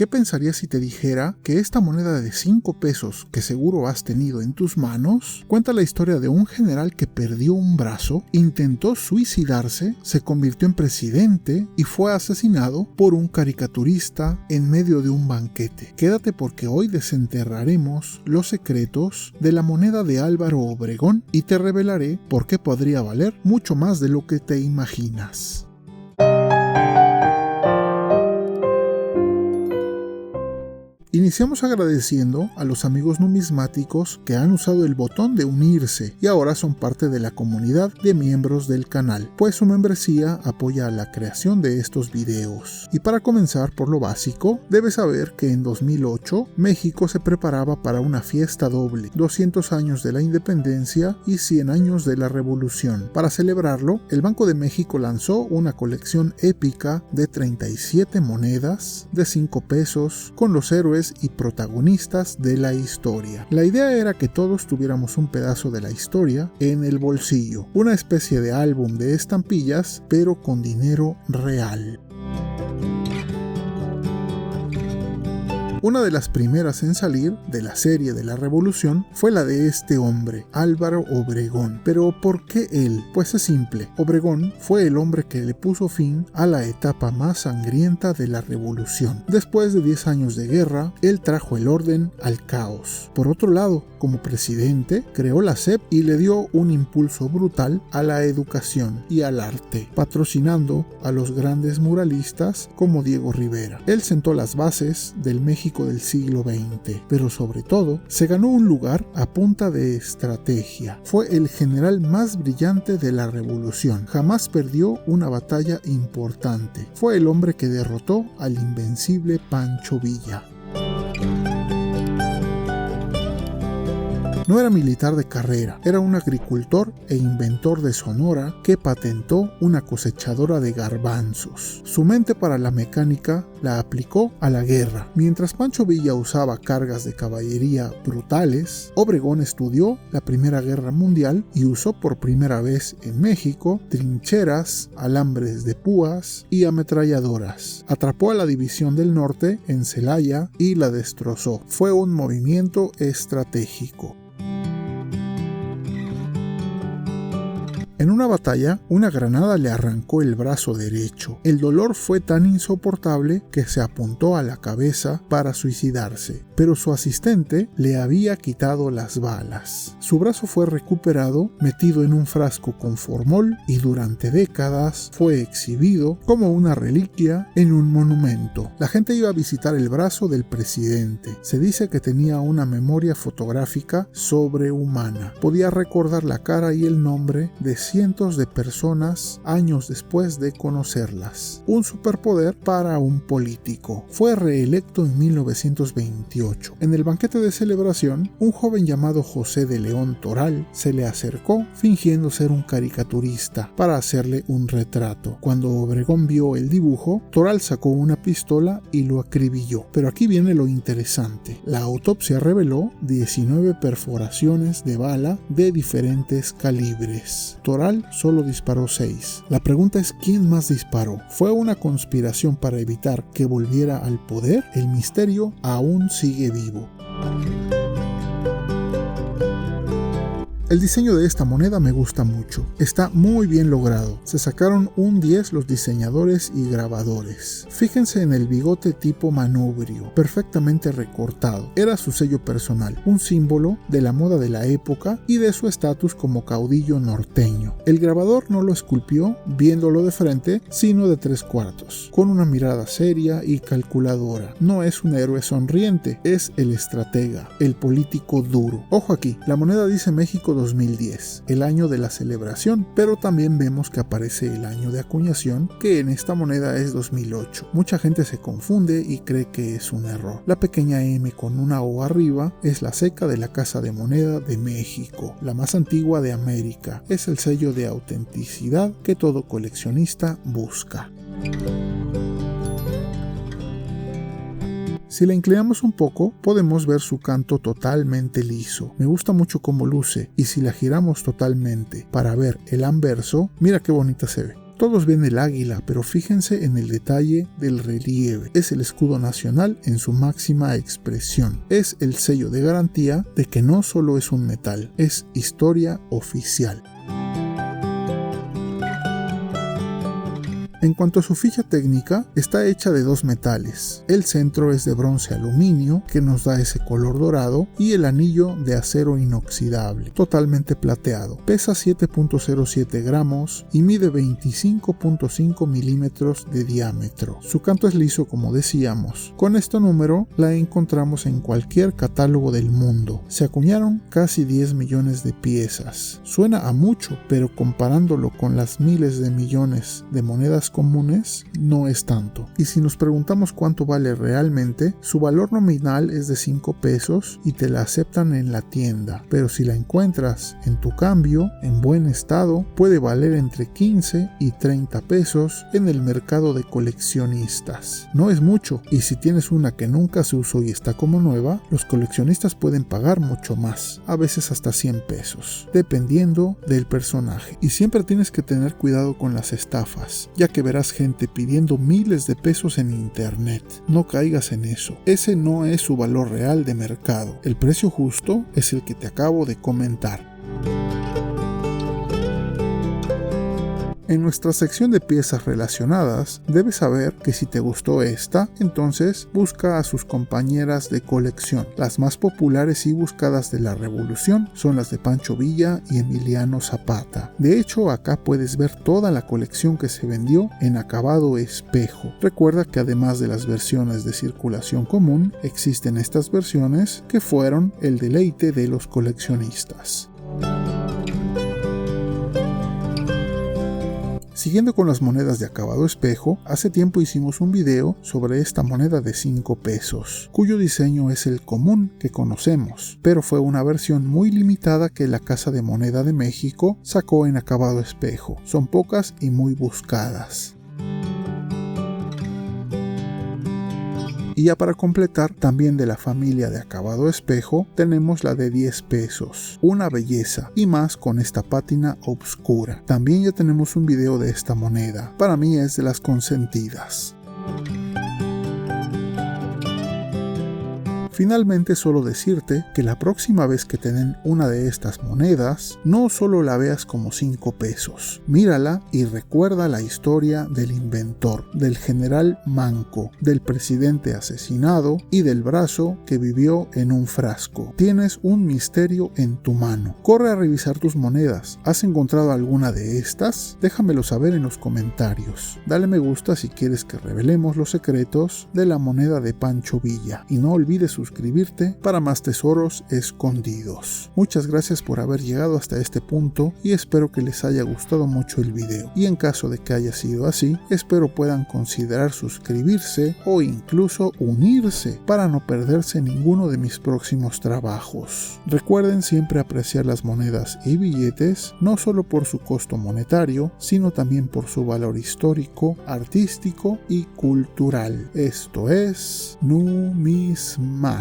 ¿qué pensarías si te dijera que esta moneda de 5 pesos que seguro has tenido en tus manos cuenta la historia de un general que perdió un brazo, intentó suicidarse, se convirtió en presidente y fue asesinado por un caricaturista en medio de un banquete? Quédate porque hoy desenterraremos los secretos de la moneda de Álvaro Obregón y te revelaré por qué podría valer mucho más de lo que te imaginas. Iniciamos agradeciendo a los amigos numismáticos que han usado el botón de unirse y ahora son parte de la comunidad de miembros del canal, pues su membresía apoya a la creación de estos videos. Y para comenzar por lo básico, debes saber que en 2008 México se preparaba para una fiesta doble, 200 años de la independencia y 100 años de la revolución. Para celebrarlo, el Banco de México lanzó una colección épica de 37 monedas de 5 pesos con los héroes y protagonistas de la historia. La idea era que todos tuviéramos un pedazo de la historia en el bolsillo, una especie de álbum de estampillas, pero con dinero real. Una de las primeras en salir de la serie de la Revolución fue la de este hombre, Álvaro Obregón. ¿Pero por qué él? Pues es simple. Obregón fue el hombre que le puso fin a la etapa más sangrienta de la Revolución. Después de 10 años de guerra, él trajo el orden al caos. Por otro lado, como presidente, creó la SEP y le dio un impulso brutal a la educación y al arte, patrocinando a los grandes muralistas como Diego Rivera. Él sentó las bases del México del siglo XX, pero sobre todo se ganó un lugar a punta de estrategia. Fue el general más brillante de la revolución. Jamás perdió una batalla importante. Fue el hombre que derrotó al invencible Pancho Villa. No era militar de carrera, era un agricultor e inventor de Sonora que patentó una cosechadora de garbanzos. Su mente para la mecánica la aplicó a la guerra. Mientras Pancho Villa usaba cargas de caballería brutales, Obregón estudió la Primera Guerra Mundial y usó por primera vez en México trincheras, alambres de púas y ametralladoras. Atrapó a la División del Norte en Celaya y la destrozó. Fue un movimiento estratégico. En una batalla, una granada le arrancó el brazo derecho. El dolor fue tan insoportable que se apuntó a la cabeza para suicidarse, pero su asistente le había quitado las balas. Su brazo fue recuperado, metido en un frasco con formol y durante décadas fue exhibido como una reliquia en un monumento. La gente iba a visitar el brazo del presidente. Se dice que tenía una memoria fotográfica sobrehumana. Podía recordar la cara y el nombre de cientos de personas años después de conocerlas. Un superpoder para un político. Fue reelecto en 1928. En el banquete de celebración, un joven llamado José de León Toral se le acercó fingiendo ser un caricaturista para hacerle un retrato. Cuando Obregón vio el dibujo, Toral sacó una pistola y lo acribilló. Pero aquí viene lo interesante. La autopsia reveló 19 perforaciones de bala de diferentes calibres. Toral solo disparó 6. La pregunta es ¿quién más disparó? ¿Fue una conspiración para evitar que volviera al poder? El misterio aún sigue vivo. El diseño de esta moneda me gusta mucho, está muy bien logrado, se sacaron un 10 los diseñadores y grabadores. Fíjense en el bigote tipo manubrio, perfectamente recortado, era su sello personal, un símbolo de la moda de la época y de su estatus como caudillo norteño. El grabador no lo esculpió viéndolo de frente, sino de 3/4, con una mirada seria y calculadora. No es un héroe sonriente, es el estratega, el político duro. Ojo aquí, la moneda dice México 2010, el año de la celebración, pero también vemos que aparece el año de acuñación, que en esta moneda es 2008. Mucha gente se confunde y cree que es un error. La pequeña M con una O arriba es la ceca de la Casa de Moneda de México, la más antigua de América. Es el sello de autenticidad que todo coleccionista busca. Si la inclinamos un poco, podemos ver su canto totalmente liso. Me gusta mucho cómo luce, y si la giramos totalmente para ver el anverso, mira qué bonita se ve. Todos ven el águila, pero fíjense en el detalle del relieve. Es el escudo nacional en su máxima expresión. Es el sello de garantía de que no solo es un metal, es historia oficial. En cuanto a su ficha técnica, está hecha de dos metales. El centro es de bronce aluminio, que nos da ese color dorado, y el anillo de acero inoxidable, totalmente plateado. Pesa 7.07 gramos y mide 25.5 milímetros de diámetro. Su canto es liso, como decíamos. Con este número la encontramos en cualquier catálogo del mundo. Se acuñaron casi 10 millones de piezas. Suena a mucho, pero comparándolo con las miles de millones de monedas comunes, no es tanto. Y si nos preguntamos cuánto vale realmente, su valor nominal es de 5 pesos y te la aceptan en la tienda, pero si la encuentras en tu cambio, en buen estado, puede valer entre 15 y 30 pesos en el mercado de coleccionistas. No es mucho, y si tienes una que nunca se usó y está como nueva, los coleccionistas pueden pagar mucho más, a veces hasta 100 pesos, dependiendo del personaje. Y siempre tienes que tener cuidado con las estafas, ya que verás gente pidiendo miles de pesos en internet. No caigas en eso. Ese no es su valor real de mercado. El precio justo es el que te acabo de comentar. En nuestra sección de piezas relacionadas, debes saber que si te gustó esta, entonces busca a sus compañeras de colección. Las más populares y buscadas de la Revolución son las de Pancho Villa y Emiliano Zapata. De hecho, acá puedes ver toda la colección que se vendió en acabado espejo. Recuerda que además de las versiones de circulación común, existen estas versiones que fueron el deleite de los coleccionistas. Siguiendo con las monedas de acabado espejo, hace tiempo hicimos un video sobre esta moneda de 5 pesos, cuyo diseño es el común que conocemos, pero fue una versión muy limitada que la Casa de Moneda de México sacó en acabado espejo. Son pocas y muy buscadas. Y ya para completar, también de la familia de acabado espejo, tenemos la de 10 pesos. Una belleza, y más con esta pátina oscura. También ya tenemos un video de esta moneda. Para mí es de las consentidas. Finalmente, solo decirte que la próxima vez que te den una de estas monedas, no solo la veas como 5 pesos, mírala y recuerda la historia del inventor, del general Manco, del presidente asesinado y del brazo que vivió en un frasco. Tienes un misterio en tu mano. Corre a revisar tus monedas. ¿Has encontrado alguna de estas? Déjamelo saber en los comentarios. Dale me gusta si quieres que revelemos los secretos de la moneda de Pancho Villa y no olvides suscribirte para más tesoros escondidos. Muchas gracias por haber llegado hasta este punto y espero que les haya gustado mucho el video. Y en caso de que haya sido así, espero puedan considerar suscribirse o incluso unirse para no perderse ninguno de mis próximos trabajos. Recuerden siempre apreciar las monedas y billetes, no solo por su costo monetario, sino también por su valor histórico, artístico y cultural. Esto es Numismat.